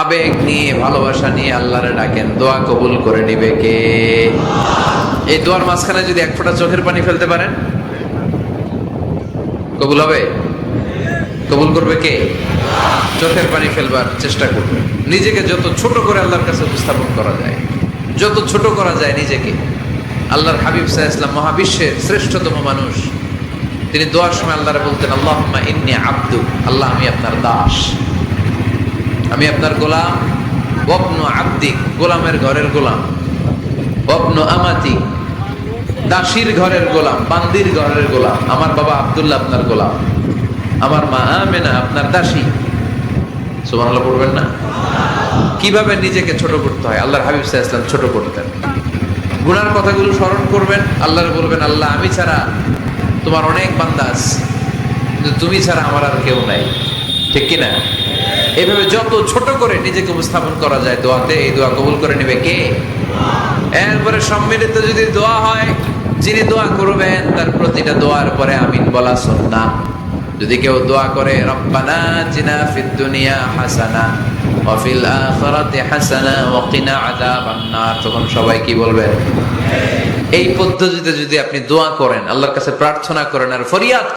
আবেগ নিয়ে ভালোবাসা নিয়ে আল্লাহরে ডাকেন, দোয়া কবুল করে নিবে কে? এই দোয়ার মাঝখানে যদি এক ফোঁটা চোখের পানি ফেলতে পারেন, কবুল হবে? কবুল করবে কে? চোখের পানি ফেলবার চেষ্টা করবে। নিজেকে যত ছোট করে আল্লাহর কাছে উপস্থাপন করা যায়, যত ছোট করা যায় নিজেকে। আল্লাহর হাবিব সাল্লাল্লাহু আলাইহি ওয়াসাল্লাম মহাবিশ্বের শ্রেষ্ঠতম মানুষ, তিনি দোয়ার সময় আল্লাহরে বলতেন, আল্লাহুম্মা ইন্নী আবদু, আল্লাহ আমি আপনার দাস, আমি আপনার গোলাম। ওয়াবনু আবদিক, গোলামের ঘরের গোলাম। ওয়াবনু আমাতি, দাসীর ঘরের গোলাম, বান্দির ঘরের গোলাম। আমার বাবা আব্দুল্লাহ আপনার গোলাম, আমার মা আমেনা আপনার দাসী। সুবহানাল্লাহ পড়বেন না? কিভাবে নিজেকে ছোট করতে হয় আল্লাহর হাবিব সাল্লাল্লাহু আলাইহি ওয়াসাল্লাম ছোট করতেন। গুনার কথাগুলো স্মরণ করবেন, আল্লাহর বলবেন, আল্লাহ আমি ছাড়া তোমার অনেক বান্দা আছে, কিন্তু তুমি ছাড়া আমার আর কেউ নাই। ঠিক কিনা? এইভাবে যত ছোট করে নিজেকে উপস্থাপন করা যায় দোয়াতে, এই দোয়া কবুল করে নেবে কে? এরপরে সম্মিলিত যদি দোয়া হয়, যিনি দোয়া করবেন তার প্রতিটা দোয়ার পরে আমিন বলা সুন্নাহ। যদি কেউ দোয়া করে রব্বানা আতিনা ফিদ দুনিয়া হাসানা ওয়া ফিল আখিরাতি হাসানা ওয়া কিনা আযাবান নার, তখন সবাই কি বলবেন? এই পদ্ধতিতে যদি আপনি দোয়া করেন, আল্লাহর কাছে প্রার্থনা করেন আর ফরিয়াদ